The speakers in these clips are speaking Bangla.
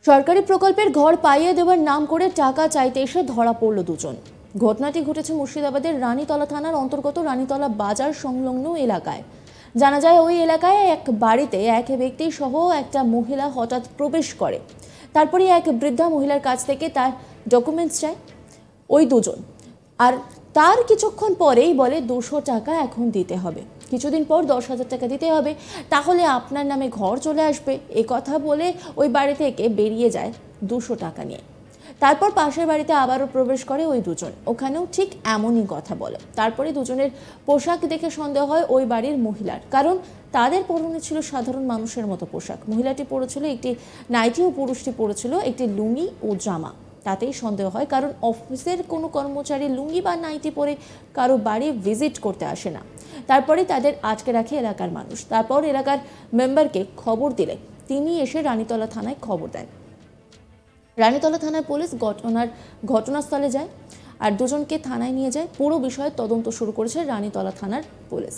সরকারি প্রকল্পের ঘর পাইয়ে দেওয়ার নাম করে টাকা চাইতে এসে ধরা পড়ল দুজন। ঘটনাটি ঘটেছে মুর্শিদাবাদের রানীতলা থানার অন্তর্গত রানীতলা বাজার সংলগ্ন এলাকায়। জানা যায় ওই এলাকায় এক বাড়িতে এক ব্যক্তি সহ একটা মহিলা হঠাৎ প্রবেশ করে। তারপরে এক বৃদ্ধা মহিলার কাছ থেকে তার ডকুমেন্টস চায় ওই দুজন, আর তার কিছুক্ষণ পরেই বলে 200 টাকা এখন দিতে হবে, কিছুদিন পর 10,000 টাকা দিতে হবে, তাহলে আপনার নামে ঘর চলে আসবে। এ কথা বলে ওই বাড়ি থেকে বেরিয়ে যায় 200 টাকা নিয়ে। তারপর পাশের বাড়িতে আবারও প্রবেশ করে ওই দুজন, ওখানেও ঠিক এমনই কথা বলে। তারপরে দুজনের পোশাক দেখে সন্দেহ হয় ওই বাড়ির মহিলার, কারণ তাদের পরনে ছিল সাধারণ মানুষের মতো পোশাক। মহিলাটি পরেছিল একটি নাইটি ও পুরুষটি পরেছিল একটি লুঙ্গি ও জামা। তাতেই সন্দেহ হয়, কারণ অফিসের কোনো কর্মচারী লুঙ্গি বা নাইটি পরে কারো বাড়ি ভিজিট করতে আসে না। তারপরে তাদের আটকে রাখে এলাকার মানুষ। তারপর এলাকার মেম্বারকে খবর দিলে তিনি এসে রানীতলা থানায় খবর দেন। রানীতলা থানার পুলিশ ঘটনাস্থলে যায় আর দুজনকে থানায় নিয়ে যায়। পুরো বিষয়ে তদন্ত শুরু করেছে রানীতলা থানার পুলিশ।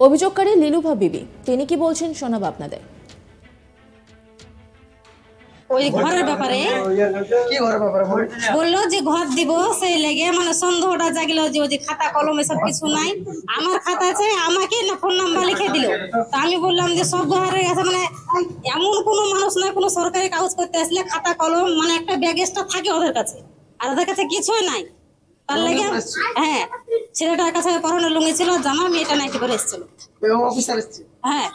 অভিযোগকারী লিলুভা বিবি, তিনি কি বলছেন শোনাব আপনাদের। ওই ঘরের ব্যাপারে বললো যে ঘর দিব, সেই লেগে মানে সন্দেহটা জাগলো যে ওই খাতা কলম এসব কিছু নাই। আমার খাতা আছে, আমাকে না ফোন নাম্বার লিখে দিল। তো আমি বললাম যে সব ঘরে আছে, মানে এমন কোনো মানুষ নয় কোনো সরকারি কাগজ করতে আসলে খাতা কলম মানে একটা ব্যাগ এক্সট্রা থাকে ওদের কাছে, আর ওদের কাছে কিছুই নাই। তার লেগে হ্যাঁ, ছেলেটার কাছে পরনে লুঙ্গি ছিল, জামা, মেয়েটা নাইটি করে এসেছিল। হ্যাঁ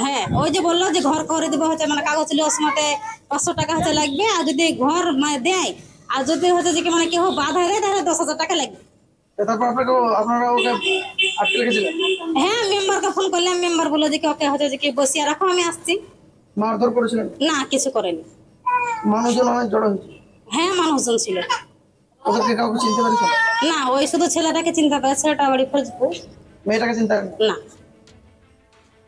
হ্যাঁ, ওই যে বললো যে ঘর করে দেবো, হচ্ছে মানে কাগজ লিওস মতে 500 টাকা হচ্ছে লাগবে, আর যদি ঘর মানে দেয়, আর যদি হচ্ছে যে মানে কেউ বাধা দেয় তাহলে 10,000 টাকা লাগবে। হ্যাঁ, মেম্বারকে ফোন করলাম, মেম্বার বললো যে ওকে হচ্ছে যে কি বসিয়ে রাখো, আমি আসছি। মারধর করেছিলেন? না, কিছু করেনি। মানুষজন অনেক জড়ো হয়েছে? হ্যাঁ, মানুষজন ছিল। ওদেরকে কাউকে চিনতে পারছেন না? ওই শুধু ছেলেটাকে চিন্তা করে, ছেলেটা বাড়ি ফরিদপুর। মেয়েটাকে চিন্তা করেন না।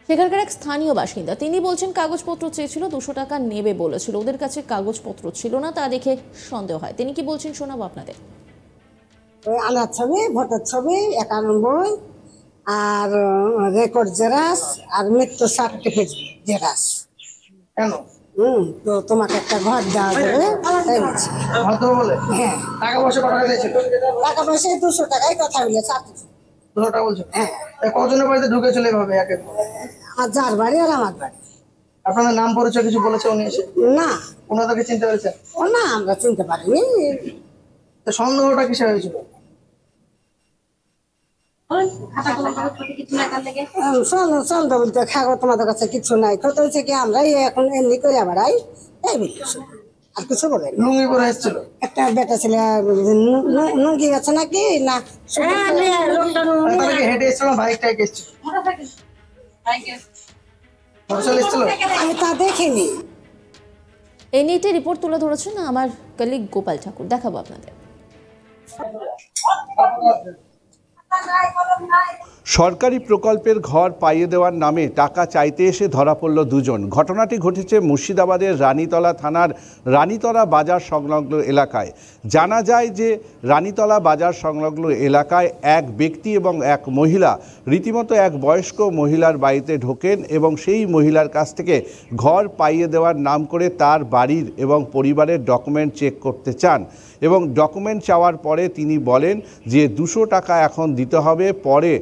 সেখানকার এক স্থানীয় বাসিন্দা, তিনি বলছেন কাগজপত্র চেয়েছিল, 200 টাকা নেবে বলেছিল, ওদের কাছে কাগজপত্র ছিল না, তা দেখে সন্দেহ হয়। তিনি কি বলছেন শোনাবো আপনাদের। আনার ছবি, ভোটার ছবি 91, আর রেকর্ড জেরাস, আর মৃত্যু সার্টিফিকেট জেরাস। কেন? তো তোমাকে একটা ঘর দেওয়া যাবে তাই বলছি। হ্যাঁ। টাকা পয়সা কত টাকা দিয়েছিল? টাকা পয়সা 200 টাকাই কথা বলে। 200 টাকা বলছো? হ্যাঁ। কজনের বাড়িতে ঢুকে চলে এভাবে একে? আর যার বাড়ি আর আমার বাড়ি। আপনাদের নাম পরিচয় কিছু বলেছে উনি এসে? না। ওনাদেরকে চিনতে পেরেছেন? ও না, আমরা চিনতে পারিনি। সন্দেহটা কিসে হয়েছিল? সন্দেহ বলতে খাগো তোমাদের কাছে কিছু নাই, কত হচ্ছে কি আমরা এখন এমনি করে বেড়াই, এই বলতেছি, আর কিছু বলে। লুঙ্গি পরে এসেছিল? একটা বেটা ছেলে লুঙ্গি আছে নাকি না হেঁটে এসেছিল, বাইকটা এসেছিল? আমি তা দেখিনি। এই নিয়ে একটি রিপোর্ট তুলে ধরেছেন আমার কলিগ গোপাল ঠাকুর, দেখাবো আপনাদের। সরকারি প্রকল্পের ঘর পাইয়ে দেওয়ার নামে টাকা চাইতে এসে ধরা পড়ল দুজন। ঘটনাটি ঘটেছে মুর্শিদাবাদের রানীতলা থানার রানীতলা বাজার সংলগ্ন এলাকায়। জানা যায় যে রানীতলা বাজার সংলগ্ন এলাকায় এক ব্যক্তি এবং এক মহিলা রীতিমতো এক বয়স্ক মহিলার বাড়িতে ঢোকেন এবং সেই মহিলার কাছ থেকে ঘর পাইয়ে দেওয়ার নাম করে তার বাড়ির এবং পরিবারের ডকুমেন্ট চেক করতে চান এবং ডকুমেন্ট চাওয়ার পরে তিনি বলেন যে 200 টাকা এখন দিতে হবে, পরে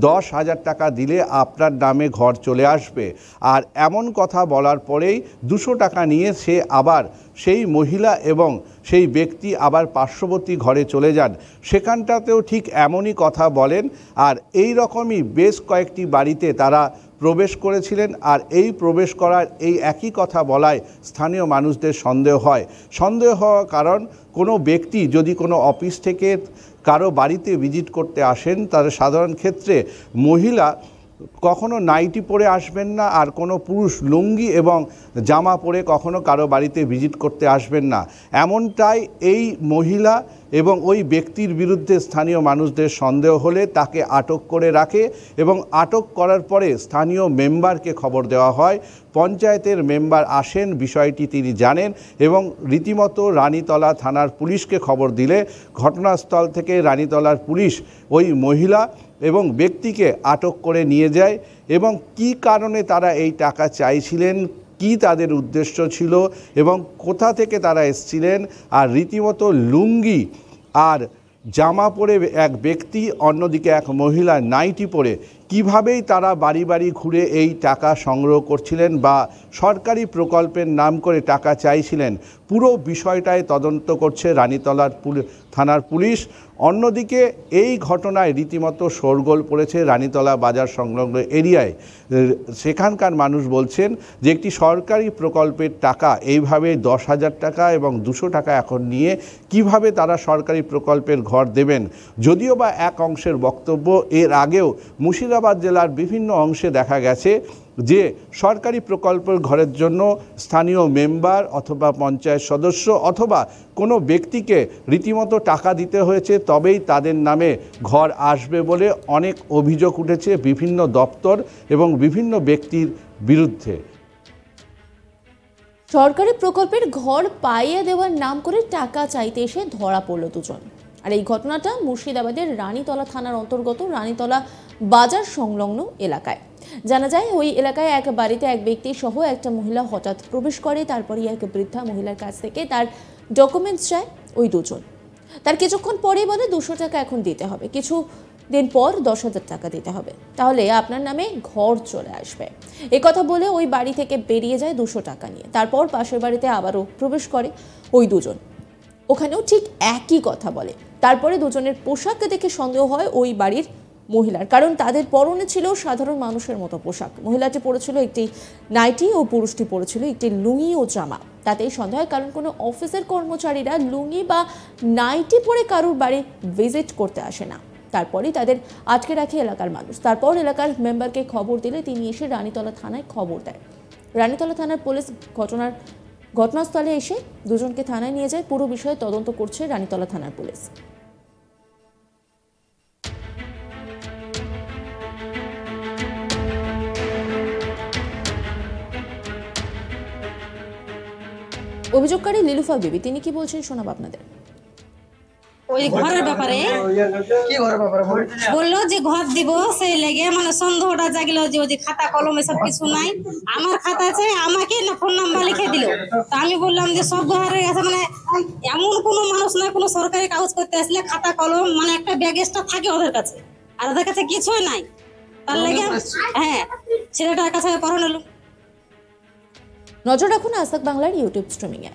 10,000 টাকা দিলে আপনার নামে ঘর চলে আসবে। আর এমন কথা বলার পরেই 200 টাকা নিয়ে সে আবার সেই মহিলা এবং সেই ব্যক্তি আবার পার্শ্ববর্তী ঘরে চলে যান। সেখানটাতেও ঠিক এমনই কথা বলেন, আর এই রকমই বেশ কয়েকটি বাড়িতে তারা প্রবেশ করেছিলেন। আর এই প্রবেশ করার এই একই কথা বলায় স্থানীয় মানুষদের সন্দেহ হয়। সন্দেহ হওয়ার কারণ, কোনো ব্যক্তি যদি কোনো অফিস থেকে কারো বাড়িতে ভিজিট করতে আসেন, তাদের সাধারণ ক্ষেত্রে মহিলা কখনো নাইটি পরে আসবেন না, আর কোনো পুরুষ লুঙ্গি এবং জামা পরে কখনো কারো বাড়িতে ভিজিট করতে আসবেন না। এমনটাই এই মহিলা এবং ওই ব্যক্তির বিরুদ্ধে স্থানীয় মানুষদের সন্দেহ হলে তাকে আটক করে রাখে এবং আটক করার পরে স্থানীয় মেম্বারকে খবর দেওয়া হয়। পঞ্চায়েতের মেম্বার আসেন, বিষয়টি তিনি জানেন এবং রীতিমতো রানীতলা থানার পুলিশকে খবর দিলে ঘটনাস্থল থেকে রানীতলার পুলিশ ওই মহিলা এবং ব্যক্তিকে আটক করে নিয়ে যায়। এবং কী কারণে তারা এই টাকা চাইছিলেন, কি তাদের উদ্দেশ্য ছিল এবং কোথা থেকে তারা এসেছিলেন, আর রীতিমতো লুঙ্গি আর জামা পরে এক ব্যক্তি, অন্যদিকে এক মহিলা নাইটি পরে কিভাবেই তারা বাড়ি বাড়ি ঘুরে এই টাকা সংগ্রহ করছিলেন বা সরকারি প্রকল্পের নাম করে টাকা চাইছিলেন, পুরো বিষয়টাই তদন্ত করছে রানীতলার থানার পুলিশ। অন্যদিকে এই ঘটনায় রীতিমতো শোরগোল পড়েছে রানীতলা বাজার সংলগ্ন এরিয়ায়। সেখানকার মানুষ বলছেন যে একটি সরকারি প্রকল্পের টাকা এইভাবে 10,000 টাকা এবং 200 টাকা এখন নিয়ে কিভাবে তারা সরকারি প্রকল্পের ঘর দেবেন। যদিও বা এক অংশের বক্তব্য, এর আগেও মুর্শিদাবাদ জেলার বিভিন্ন অংশে দেখা গেছে যে সরকারি প্রকল্পের ঘরের জন্য স্থানীয় মেম্বার অথবা পঞ্চায়েত সদস্য অথবা কোনো ব্যক্তিকে রীতিমতো টাকা দিতে হয়েছে, তবেই তাদের নামে ঘর আসবে বলে অনেক অভিযোগ উঠেছে বিভিন্ন দপ্তর এবং বিভিন্ন ব্যক্তির বিরুদ্ধে। সরকারি প্রকল্পের ঘর পাইয়ে দেওয়ার নাম করে টাকা চাইতে এসে ধরা পড়ল দুজন। আর এই ঘটনাটা মুর্শিদাবাদের রানীতলা থানার অন্তর্গত রানীতলা বাজার সংলগ্ন এলাকায়। জানা যায় ওই এলাকায় এক বাড়িতে এক ব্যক্তি সহ একটা মহিলা হঠাৎ প্রবেশ করে। তারপরে এক বৃদ্ধা মহিলার কাছ থেকে তার ডকুমেন্টস চায় ওই দুজন। তার কিছুক্ষণ পরেই বলে 200 টাকা এখন দিতে হবে, কিছু দিন পর 10,000 টাকা দিতে হবে, তাহলে আপনার নামে ঘর চলে আসবে। এ কথা বলে ওই বাড়ি থেকে বেরিয়ে যায় 200 টাকা নিয়ে। তারপর পাশের বাড়িতে আবারও প্রবেশ করে ওই দুজন, ওখানেও ঠিক একই কথা বলে। তারপরে দুজনের পোশাক দেখে সন্দেহ হয় ওই বাড়ির মহিলার, কারণ তাদের পরনে ছিল সাধারণ মানুষের মতো পোশাক। মহিলাটি পরেছিল একটি নাইটি ও পুরুষটি পরেছিল একটি লুঙ্গি ও জামা। তাতেই সন্দেহ হয়, কারণ কোনো অফিসের কর্মচারীরা লুঙ্গি বা নাইটি পরে কারোর বাড়ি ভিজিট করতে আসে না। তারপরেই তাদের আটকে রাখে এলাকার মানুষ। তারপর এলাকার মেম্বারকে খবর দিলে তিনি এসে রানীতলা থানায় খবর দেয়। রানীতলা থানার পুলিশ ঘটনাস্থলে এসে দুজনকে থানায় নিয়ে যায়। পুরো বিষয়ে তদন্ত করছে রানীতলা থানার পুলিশ। অভিযোগকারী লিলুফা বিবি, তিনি কি বলছেন শোনাব আপনাদের। ওই ঘরের ব্যাপারে কি ঘরের ব্যাপারে বললো যে ঘর দিব, সেই লেগে মানে সন্দেহটা জাগলো যে ওই খাতা কলম এসব কিছু নাই, আমার খাতা চাই, আমাকে না ফোন নাম্বার লিখে দিল। তা আমি বললাম যে সব ঘরের কাছে মানে এমন কোনো মানুষ না, কোনো সরকারি কাগজ করতে আসলে খাতা কলম মানে একটা ব্যাগ এক্সট্রা থাকে ওদের কাছে, আর ওদের কাছে কিছুই নাই। তার লেগে হ্যাঁ ছেলেটার কাছে পড়ানো। নজর রাখুন আজ তাক বাংলার ইউটিউব স্ট্রিমিংয়ে।